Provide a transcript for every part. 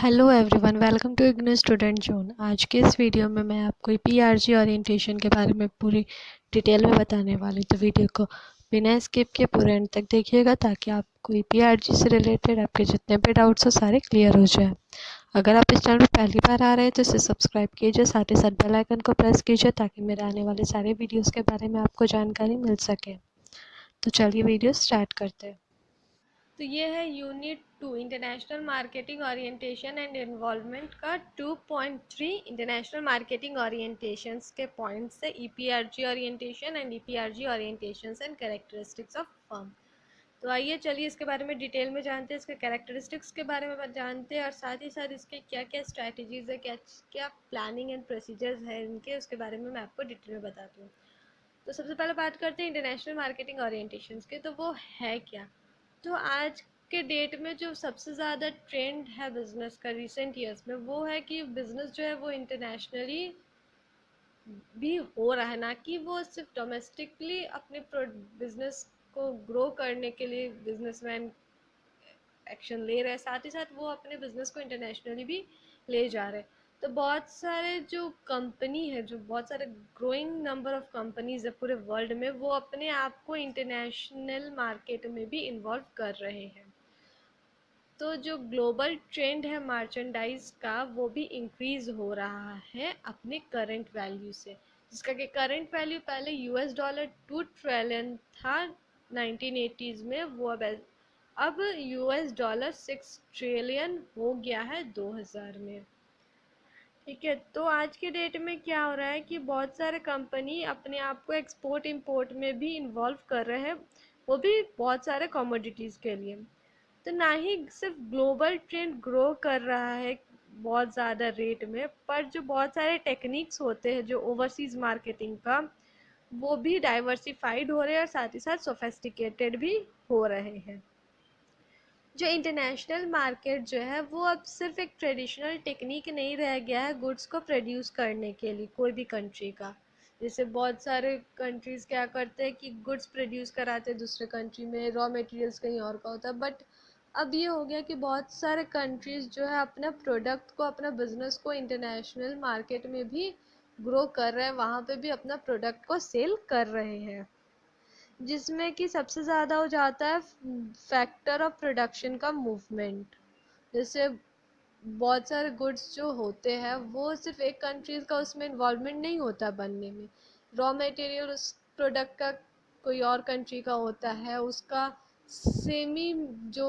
Hello everyone, welcome to IGNOU student zone. आज के इस वीडियो में मैं आपको पीआरजी ओरिएंटेशन के बारे में पूरी डिटेल में बताने वाली, तो वीडियो को बिना स्किप के पूरे एंड तक देखिएगा ताकि आपको पीआरजी से रिलेटेड आपके जितने भी डाउट्स हो सारे क्लियर हो जाए। अगर आप इस चैनल पर पहली बार आ रहे हैं तो इसे सब्सक्राइब कीजिए, साथ ही साथ बेल आइकन को प्रेस कीजिए ताकि मेरे आने वाले सारे वीडियोज़ के बारे में आपको जानकारी मिल सके। तो चलिए वीडियो स्टार्ट करते हैं। तो ये है unit 2 international marketing orientation and involvement का 2.3 इंटरनेशनल मार्केटिंग ओरिएंटेशंस के पॉइंट्स है EPRG orientation and EPRG orientations and characteristics of firm. तो आइए चलिए इसके बारे में डिटेल में जानते हैं, इसके कैरेक्टरिस्टिक्स के बारे में जानते हैं और साथ ही साथ इसके क्या क्या स्ट्रैटेजीज है, क्या क्या प्लानिंग एंड प्रोसीजर्स है इनके, उसके बारे में मैं आपको डिटेल में बताती हूँ। तो सबसे पहले बात करते हैं इंटरनेशनल मार्केटिंग ओरिएंटेशंस के, तो वो है क्या। तो आज के डेट में जो सबसे ज़्यादा ट्रेंड है बिजनेस का रिसेंट ईयर्स में, वो है कि बिजनेस जो है वो इंटरनेशनली भी हो रहा है, ना कि वो सिर्फ डोमेस्टिकली अपने बिजनेस को ग्रो करने के लिए बिजनेसमैन एक्शन ले रहे हैं, साथ ही साथ वो अपने बिजनेस को इंटरनेशनली भी ले जा रहे हैं। तो बहुत सारे जो कंपनी है, जो बहुत सारे ग्रोइंग नंबर ऑफ कंपनीज है पूरे वर्ल्ड में, वो अपने आप को इंटरनेशनल मार्केट में भी इन्वॉल्व कर रहे हैं। तो जो ग्लोबल ट्रेंड है मर्चेंडाइज का, वो भी इंक्रीज हो रहा है अपने करंट वैल्यू से, जिसका कि करंट वैल्यू पहले $2 ट्रिलियन था 1980s में, वो अब $6 ट्रिलियन हो गया है 2000 में। ठीक है, तो आज के डेट में क्या हो रहा है कि बहुत सारे कंपनी अपने आप को एक्सपोर्ट इंपोर्ट में भी इन्वॉल्व कर रहे हैं, वो भी बहुत सारे कमोडिटीज़ के लिए। तो ना ही सिर्फ ग्लोबल ट्रेंड ग्रो कर रहा है बहुत ज़्यादा रेट में, पर जो बहुत सारे टेक्निक्स होते हैं जो ओवरसीज़ मार्केटिंग का, वो भी डाइवर्सिफाइड हो रहे हैं और साथ ही साथ सोफेस्टिकेटेड भी हो रहे हैं। जो इंटरनेशनल मार्केट जो है वो अब सिर्फ एक ट्रेडिशनल टेक्निक नहीं रह गया है गुड्स को प्रोड्यूस करने के लिए कोई भी कंट्री का। जैसे बहुत सारे कंट्रीज़ क्या करते हैं कि गुड्स प्रोड्यूस कराते हैं दूसरे कंट्री में, रॉ मटेरियल्स कहीं और का होता है, बट अब ये हो गया कि बहुत सारे कंट्रीज़ जो है अपना प्रोडक्ट को, अपना बिजनेस को इंटरनेशनल मार्केट में भी ग्रो कर रहे हैं, वहाँ पे भी अपना प्रोडक्ट को सेल कर रहे हैं, जिसमें कि सबसे ज़्यादा हो जाता है फैक्टर ऑफ प्रोडक्शन का मूवमेंट। जैसे बहुत सारे गुड्स जो होते हैं वो सिर्फ एक कंट्रीज का उसमें इन्वॉल्वमेंट नहीं होता बनने में, रॉ मटेरियल उस प्रोडक्ट का कोई और कंट्री का होता है, उसका सेमी जो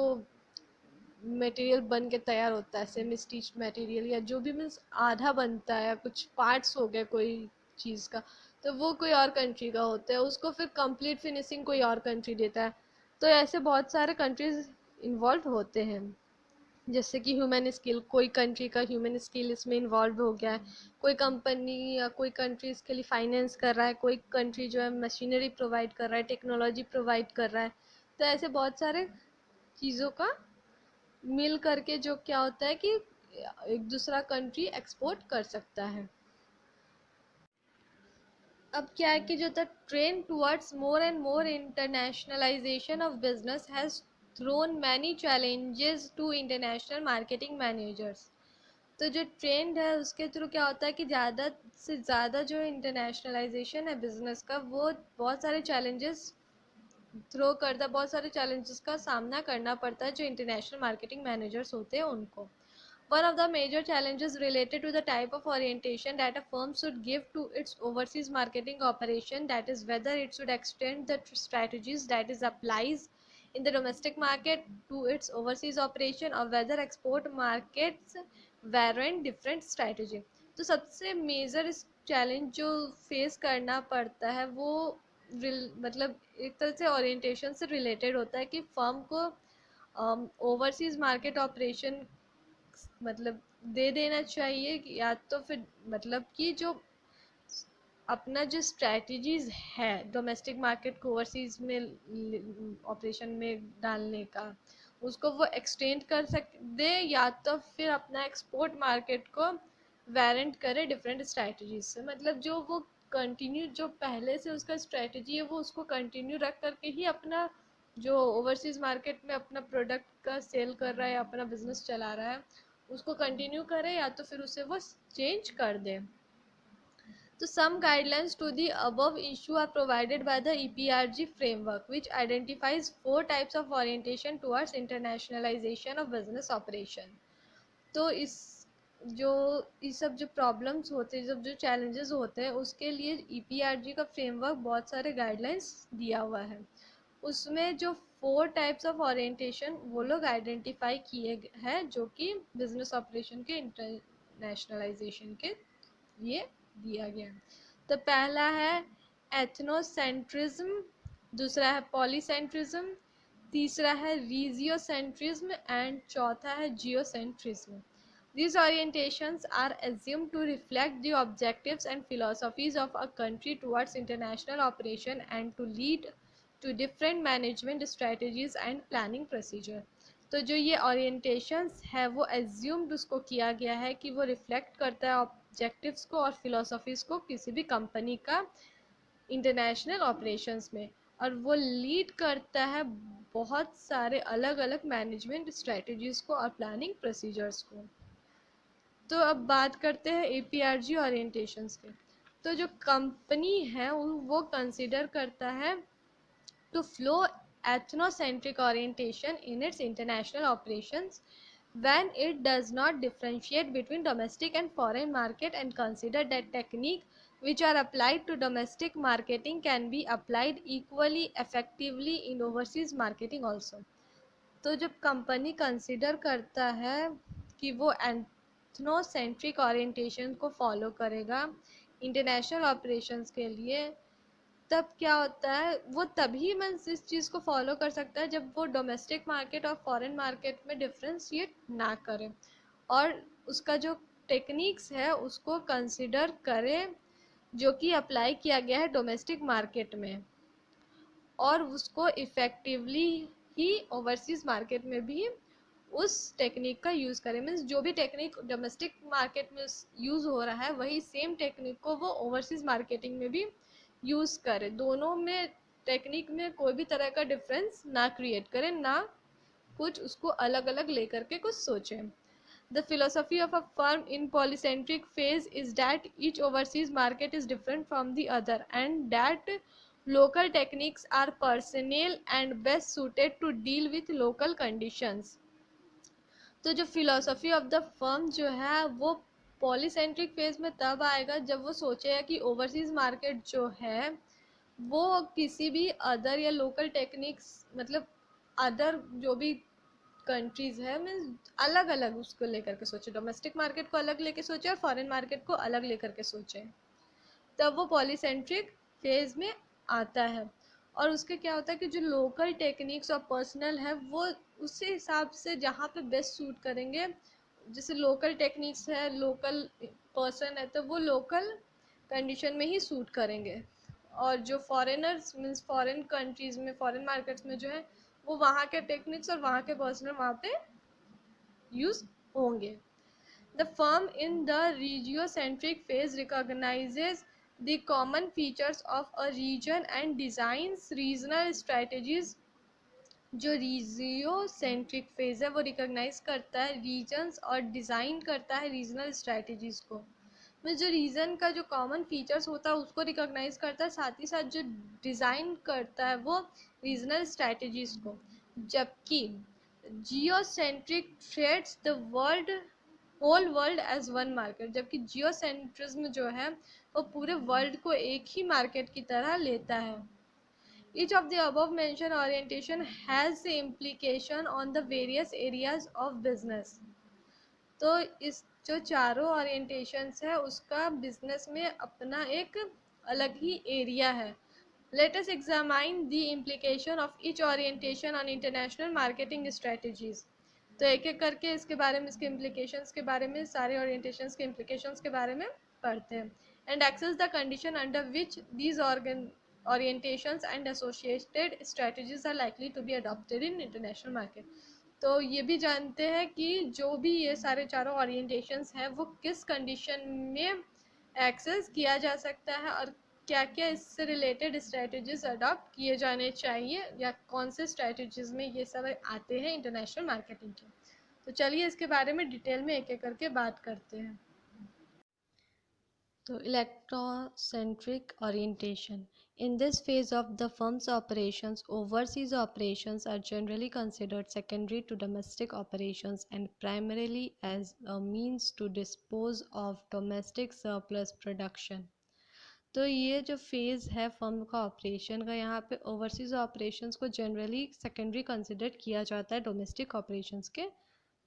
मटेरियल बन के तैयार होता है, सेमी स्टिच मटेरियल या जो भी, मीन्स आधा बनता है, कुछ पार्ट्स हो गए कोई चीज़ का, तो वो कोई और कंट्री का होता है, उसको फिर कंप्लीट फिनिशिंग कोई और कंट्री देता है। तो ऐसे बहुत सारे कंट्रीज इन्वॉल्व होते हैं। जैसे कि ह्यूमन स्किल, कोई कंट्री का ह्यूमन स्किल इसमें इन्वॉल्व हो गया है, कोई कंपनी या कोई कंट्री इसके लिए फाइनेंस कर रहा है, कोई कंट्री जो है मशीनरी प्रोवाइड कर रहा है, टेक्नोलॉजी प्रोवाइड कर रहा है। तो ऐसे बहुत सारे चीज़ों का मिल करके जो क्या होता है कि एक दूसरा कंट्री एक्सपोर्ट कर सकता है। अब क्या है कि जो the trend towards more and more internationalization of business has thrown many challenges to international marketing managers. तो जो ट्रेंड है उसके थ्रू क्या होता है कि ज़्यादा से ज़्यादा जो इंटरनेशनलाइजेशन है बिजनेस का, वो बहुत सारे चैलेंजेस थ्रो करता है, बहुत सारे चैलेंजेस का सामना करना पड़ता है जो इंटरनेशनल मार्केटिंग मैनेजर्स होते हैं उनको। One of the major challenges related to the type of orientation that a firm should give to its overseas marketing operation, that is whether it should extend the strategies that is applies in the domestic market to its overseas operation, or whether export markets warrant different strategy। तो सबसे major इस challenge जो face करना पड़ता है वो मतलब एक तरह से ओरिएंटेशन से रिलेटेड होता है कि फर्म को ओवरसीज मार्केट ऑपरेशन मतलब दे देना चाहिए, या तो फिर मतलब कि जो अपना जो स्ट्रैटेजीज है डोमेस्टिक मार्केट को ओवरसीज में ऑपरेशन में डालने का, उसको वो एक्सटेंड कर सक दे, या तो फिर अपना एक्सपोर्ट मार्केट को वेरेंट करे डिफरेंट स्ट्रैटेजीज से। मतलब जो वो कंटिन्यू, जो पहले से उसका स्ट्रैटेजी है वो उसको कंटिन्यू रख करके ही अपना जो ओवरसीज मार्केट में अपना प्रोडक्ट का सेल कर रहा है, अपना बिजनेस चला रहा है, उसको कंटिन्यू करे या तो फिर उसे वो चेंज कर दे। So some guidelines to the above issue are provided by the EPRG framework, which identifies 4 types of orientation towards internationalization of business operation. तो इस सब जो प्रॉब्लम्स होते हैं, जो चैलेंजेस होते हैं, उसके लिए EPRG का फ्रेमवर्क बहुत सारे गाइडलाइंस दिया हुआ है। उसमें जो 4 टाइप्स ऑफ ओरिएंटेशन वो लोग आइडेंटिफाई किए हैं, जो कि बिजनेस ऑपरेशन के इंटरनेशनलाइजेशन के लिए दिया गया। तो पहला है एथनोसेंट्रिज्म, दूसरा है पॉलीसेंट्रिज्म, तीसरा है रीजियोसेंट्रिज्म एंड चौथा है जियोसेंट्रिज्म। These orientations are assumed to reflect the objectives and philosophies of a country towards international operation and to lead to different management strategies and planning procedure. तो जो ये orientations है वो assumed उसको किया गया है कि वो reflect करता है objectives को और philosophies को किसी भी company का international operations में, और वो lead करता है बहुत सारे अलग अलग management strategies को और planning procedures को। तो अब बात करते हैं APRG ओरिएंटेशंस के। तो जो कंपनी है वो कंसिडर करता है to flow ethnocentric orientation in its international operations when it does not differentiate between domestic and foreign market and consider that technique which are applied to domestic marketing can be applied equally effectively in overseas marketing also। तो जब company consider करता है कि वो ethnocentric orientation को follow करेगा international operations के लिए, तब क्या होता है, वो तभी मैं इस चीज़ को फॉलो कर सकता है जब वो डोमेस्टिक मार्केट और फॉरेन मार्केट में डिफरेंशिएट ना करे और उसका जो टेक्निक्स है उसको कंसिडर करे जो कि अप्लाई किया गया है डोमेस्टिक मार्केट में, और उसको इफ़ेक्टिवली ही ओवरसीज़ मार्केट में भी उस टेक्निक का यूज़ करें। मीन्स जो भी टेक्निक डोमेस्टिक मार्केट में यूज़ हो रहा है वही सेम टेक्निक को वो ओवरसीज़ मार्केटिंग में भी यूज़ करे। दोनों में टेक्निक में कोई भी तरह का डिफरेंस ना क्रिएट करे, ना कुछ उसको अलग अलग लेकर के कुछ सोचें। The philosophy of a firm in polycentric phase is that each overseas market is different from the other and that local techniques are personnel and best suited to deal with local conditions। तो जो philosophy of the firm जो है वो polycentric phase में तब आएगा जब वो सोचेगा कि ओवरसीज मार्केट जो है वो किसी भी अदर या लोकल टेक्निक्स, मतलब अदर जो भी कंट्रीज़ है मीन्स अलग अलग उसको लेकर के सोचे, डोमेस्टिक मार्केट को अलग लेके सोचे और फॉरेन मार्केट को अलग लेकर के सोचे, तब वो पॉलीसेंट्रिक फेज में आता है। और उसके क्या होता है कि जो लोकल टेक्निक्स और पर्सनल है वो उसी हिसाब से जहाँ पे बेस्ट सूट करेंगे, जैसे लोकल टेक्निक्स है, लोकल पर्सन है, तो वो लोकल कंडीशन में ही सूट करेंगे, और जो फॉरेनर्स मीन्स फॉरेन कंट्रीज़ में, फॉरेन मार्केट्स में जो है वो वहाँ के टेक्निक्स और वहाँ के पर्सनल वहाँ पे यूज़ होंगे। The firm in the regiocentric phase recognizes the common features of a region and designs regional strategies। जो रीजियोसेंट्रिक फेज है वो रिकॉग्नाइज करता है रीजन्स और डिज़ाइन करता है रीजनल स्ट्रैटेजीज़ को। में जो रीजन का जो कॉमन फीचर्स होता है उसको रिकॉग्नाइज करता है, साथ ही साथ जो डिज़ाइन करता है वो रीजनल स्ट्रैटेजीज़ को। जबकि geocentric treats the world whole world as one market, जबकि जियोसेंट्रिज्म जो है वो पूरे वर्ल्ड को एक ही मार्केट की तरह लेता है। Each of the above mentioned orientation has the implication on the various areas of business। तो इस जो चारों ओरिएंटेशंस है उसका बिजनेस में अपना एक अलग ही एरिया है। Let us examine the implication of each orientation on international marketing strategies। तो एक एक करके इसके बारे में, इसके implications के बारे में, सारे orientations के implications के बारे में पढ़ते हैं। And access the condition under which these orientations and associated strategies are likely to be adopted in international market। तो ये भी जानते हैं कि जो भी ये सारे चारों ओरिएंटेशंस हैं वो किस कंडीशन में एक्सेस किया जा सकता है और क्या क्या इससे रिलेटेड स्ट्रैटेजीज अडॉप्ट किए जाने चाहिए या कौन से स्ट्रैटेजीज में ये सब आते हैं इंटरनेशनल मार्केटिंग के। तो तो चलिए इसके बारे में डिटेल में एक एक करके बात करते हैं। तो electrocentric orientation. In this phase of the firm's operations, overseas operations are generally considered secondary to domestic operations and primarily as a means to dispose of domestic surplus production. तो ये जो फेज़ है फर्म का operation का, यहाँ पे overseas operations को generally secondary consider किया जाता है डोमेस्टिक ऑपरेशंस के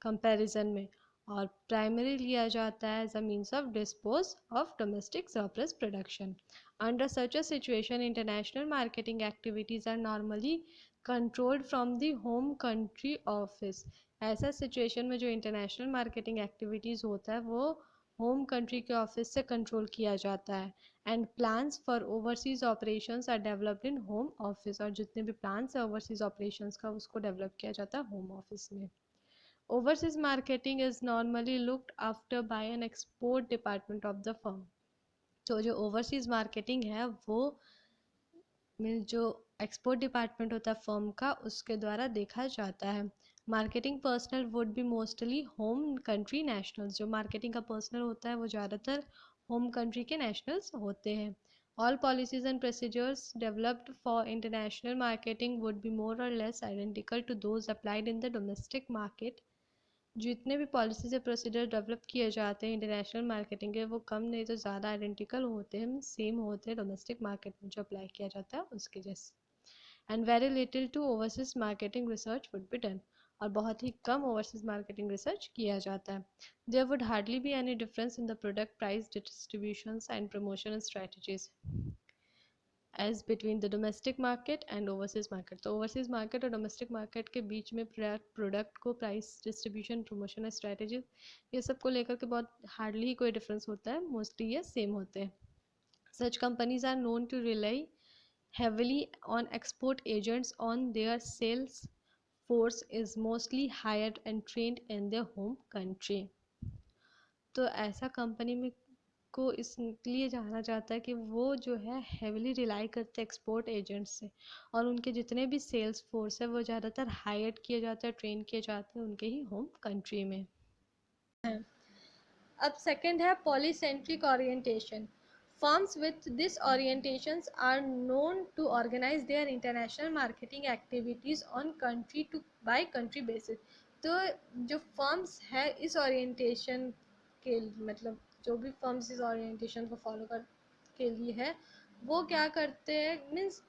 कंपैरिजन में, और प्राइमरी लिया जाता है as a means of dispose of domestic surplus production. Under such a situation international marketing activities are normally controlled from the home country office. ऐसा सिचुएशन में जो इंटरनेशनल मार्केटिंग एक्टिविटीज़ होता है वो होम कंट्री के ऑफिस से control किया जाता है। And plans for overseas operations are developed in home office, और जितने भी प्लान्स है ओवरसीज़ ऑपरेशंस का उसको डेवलप किया जाता है होम ऑफिस में। Overseas marketing is normally looked after by an export department of the firm. तो जो ओवरसीज़ मार्केटिंग है वो मीन्स जो एक्सपोर्ट डिपार्टमेंट होता है फर्म का उसके द्वारा देखा जाता है। Marketing personal would be mostly home country nationals. जो मार्केटिंग का पर्सनल होता है वो ज़्यादातर होम कंट्री के नेशनल्स होते हैं। All policies and procedures developed for international marketing would be more or less identical to those applied in the domestic market. जितने भी पॉलिसी से प्रोसीजर डेवलप किए जाते हैं इंटरनेशनल मार्केटिंग के वो कम नहीं तो ज़्यादा आइडेंटिकल होते हैं, सेम होते हैं डोमेस्टिक मार्केट में जो अप्लाई किया जाता है उसके जैसे। And very little to overseas marketing research would be done, और बहुत ही कम ओवरसीज मार्केटिंग रिसर्च किया जाता है। There would hardly be any difference in the product price distributions and promotion strategies as between the domestic market and overseas market. तो overseas market और domestic market के बीच में प्रोडक्ट को प्राइस डिस्ट्रीब्यूशन प्रमोशन स्ट्रेटजी ये सब को लेकर के बहुत हार्डली ही कोई डिफरेंस होता है, मोस्टली ये सेम होते हैं। Such companies are known to rely heavily on export agents on their sales force is mostly hired and trained in their home country. तो ऐसा कंपनी में को इसलिए जाना जाता है कि वो जो है हेविली रिलाई करते हैं एक्सपोर्ट एजेंट्स से, और उनके जितने भी सेल्स फोर्स है वो ज़्यादातर हायर किए जाते हैं, ट्रेन किए जाते हैं उनके ही होम कंट्री में। अब सेकंड है polycentric orientation. Firms with this orientations are known to organize their international marketing activities on country to by country basis. तो जो फर्म्स है इस ओरिएंटेशन के मतलब जो भी फर्म्स इस ओरिएंटेशन को फॉलो कर के लिए है वो क्या करते हैं, मीन्स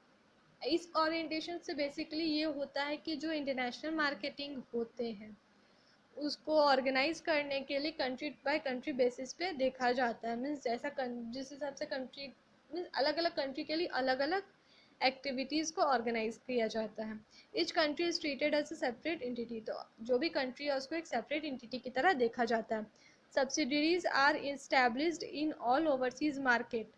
इस ओरिएंटेशन से बेसिकली ये होता है कि जो इंटरनेशनल मार्केटिंग होते हैं उसको ऑर्गेनाइज करने के लिए कंट्री बाय कंट्री बेसिस पे देखा जाता है। मीन्स जैसा जिस हिसाब से कंट्री मीन्स अलग अलग कंट्री के लिए अलग अलग एक्टिविटीज़ को ऑर्गेनाइज किया जाता है। Each country is treated as a separate entity. तो जो भी कंट्री है उसको एक सेपरेट एंटिटी की तरह देखा जाता है। Subsidiaries are established in all overseas market.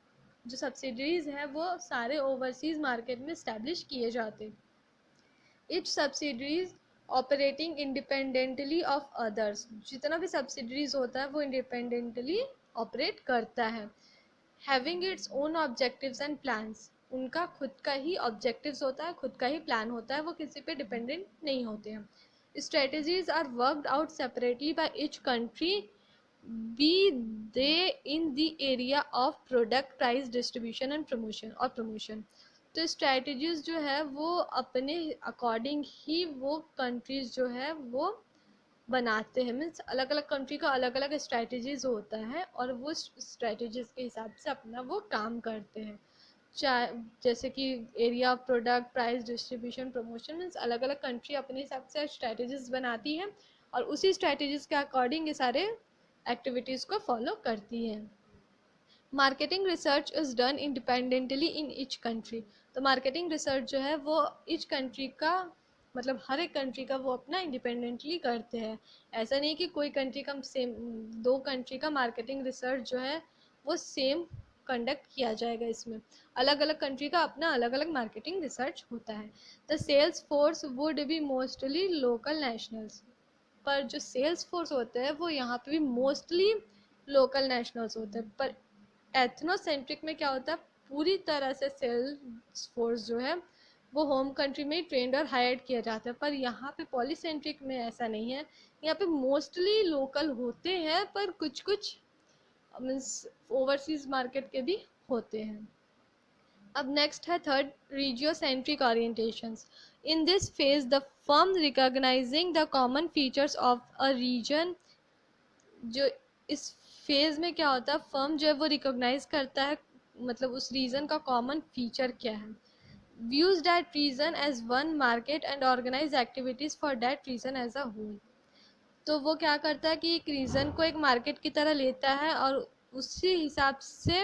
जो सब्सिडरीज हैं वो सारे ओवरसीज़ मार्केट में इस्टेब्लिश किए जाते हैं। Each subsidiaries operating independently of others. जितना भी सब्सिडरीज होता है वो इंडिपेंडेंटली ऑपरेट करता है। Having its own objectives and plans. उनका खुद का ही ऑब्जेक्टिव्स होता है, खुद का ही प्लान होता है, वो किसी पे डिपेंडेंट नहीं होते हैं। Strategies are worked out separately by each country be they in the area of product price distribution and promotion. तो स्ट्रैटेजीज़ जो है वो अपने अकॉर्डिंग ही वो कंट्रीज़ जो है वो बनाते हैं। मीन्स अलग अलग कंट्री का अलग अलग स्ट्रैटेजीज़ होता है और वो स्ट्रैटेजीज़ के हिसाब से अपना वो काम करते हैं। चाहे जैसे कि area of product price distribution promotion, means अलग अलग कंट्री अपने हिसाब से स्ट्रैटेजीज़ बनाती हैं और उसी स्ट्रैटेजीज़ के अकॉर्डिंग ये सारे एक्टिविटीज़ को फॉलो करती हैं। Marketing research is done independently in each country. तो मार्केटिंग रिसर्च जो है वो ईच कंट्री का मतलब हर एक कंट्री का वो अपना इंडिपेंडेंटली करते हैं। ऐसा नहीं कि कोई कंट्री का सेम दो कंट्री का मार्केटिंग रिसर्च जो है वो सेम कंडक्ट किया जाएगा। इसमें अलग अलग कंट्री का अपना अलग अलग मार्केटिंग रिसर्च होता है। The sales force would be mostly local nationals. पर जो सेल्स फोर्स होते हैं वो यहाँ पे भी मोस्टली लोकल नेशनल्स होते हैं। पर एथनोसेंट्रिक में क्या होता है, पूरी तरह से सेल्स फोर्स जो है वो होम कंट्री में ही ट्रेंड और हायर्ड किया जाता है। पर यहाँ पे पॉलीसेंट्रिक में ऐसा नहीं है, यहाँ पे मोस्टली लोकल होते हैं पर कुछ कुछ मीन्स ओवरसीज मार्केट के भी होते हैं। अब नेक्स्ट है third, regiocentric orientations. In this phase the firm recognizing the common features of a region. जो इस फेज में क्या होता है, फर्म जो है वो रिकॉग्नाइज करता है मतलब उस रीजन का कॉमन फीचर क्या है, views that region as one market and organize activities for that region as a whole। तो वो क्या करता है कि एक रीजन को एक मार्केट की तरह लेता है और उसी हिसाब से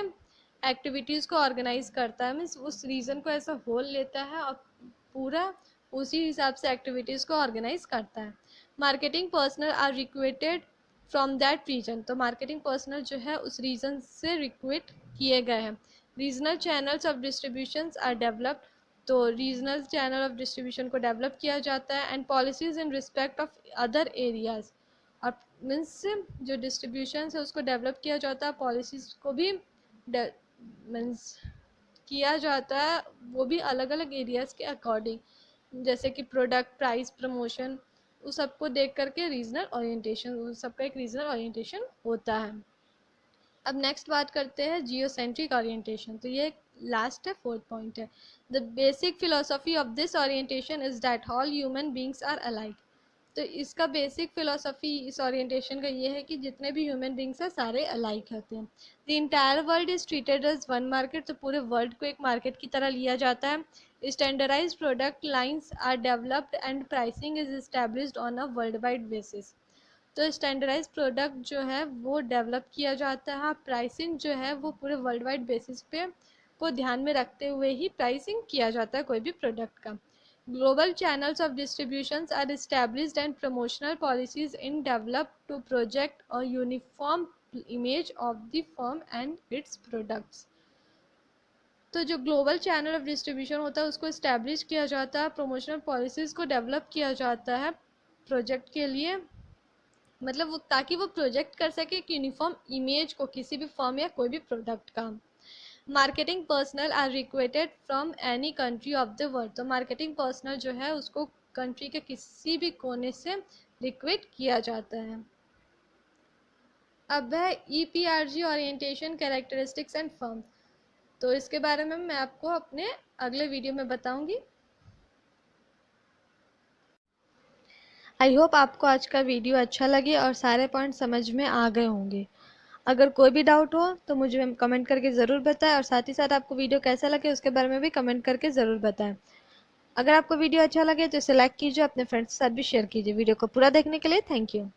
एक्टिविटीज़ को ऑर्गेनाइज करता है, मीन्स उस रीजन को ऐसा होल लेता है और पूरा उसी हिसाब से एक्टिविटीज़ को ऑर्गेनाइज करता है। Marketing personnel are recruited from that region. तो मार्केटिंग पर्सनल जो है उस रीजन से रिक्रूट किए गए हैं। Regional channels of distributions are developed. तो रीजनल चैनल ऑफ डिस्ट्रीब्यूशन को डेवलप किया जाता है। And policies in respect of other areas. और मीन्स जो डिस्ट्रीब्यूशन है उसको डेवलप किया जाता है, पॉलिसीज़ को भी मीन्स किया जाता है, वो भी अलग अलग एरियाज़ के अकॉर्डिंग, जैसे कि प्रोडक्ट प्राइस प्रमोशन, उस सबको देख करके रीजनल ओरिएंटेशन, उस सबका एक रीजनल ओरिएंटेशन होता है। अब नेक्स्ट बात करते हैं जियोसेंट्रिक ओरिएंटेशन। तो ये लास्ट है, फोर्थ पॉइंट है। The basic philosophy of this orientation is that all human beings are alike. तो इसका बेसिक फिलोसफी इस ओरिएंटेशन का ये है कि जितने भी ह्यूमन बींग्स हैं सारे अलाइक होते हैं। The entire world is treated as one market. तो पूरे वर्ल्ड को एक मार्केट की तरह लिया जाता है। Standardized product lines are developed and pricing is established on a worldwide basis. तो स्टैंडर्डाइज प्रोडक्ट जो है वो डेवलप किया जाता है, प्राइसिंग जो है वो पूरे वर्ल्ड वाइड बेसिस पे को ध्यान में रखते हुए ही प्राइसिंग किया जाता है कोई भी प्रोडक्ट का। Global channels of distributions are established and promotional policies in develop to project a uniform image of the firm and its products. तो जो ग्लोबल चैनल ऑफ डिस्ट्रीब्यूशन होता है उसको इस्टेब्लिश किया जाता है, प्रमोशनल पॉलिसीज़ को डेवलप किया जाता है प्रोजेक्ट के लिए, मतलब वो ताकि वो प्रोजेक्ट कर सके एक यूनिफॉर्म इमेज को किसी भी फर्म या कोई भी प्रोडक्ट का। Marketing personnel are recruited from any country of the world. तो मार्केटिंग पर्सनल जो है उसको कंट्री के किसी भी कोने से रिक्रूट किया जाता है। अब है EPRG orientation characteristics and firm. तो इसके बारे में मैं आपको अपने अगले वीडियो में बताऊंगी। आई होप आपको आज का वीडियो अच्छा लगे और सारे पॉइंट समझ में आ गए होंगे। अगर कोई भी डाउट हो तो मुझे कमेंट करके ज़रूर बताएं और साथ ही साथ आपको वीडियो कैसा लगे उसके बारे में भी कमेंट करके ज़रूर बताएं। अगर आपको वीडियो अच्छा लगे तो इसे लाइक कीजिए, अपने फ्रेंड्स के साथ भी शेयर कीजिए। वीडियो को पूरा देखने के लिए थैंक यू।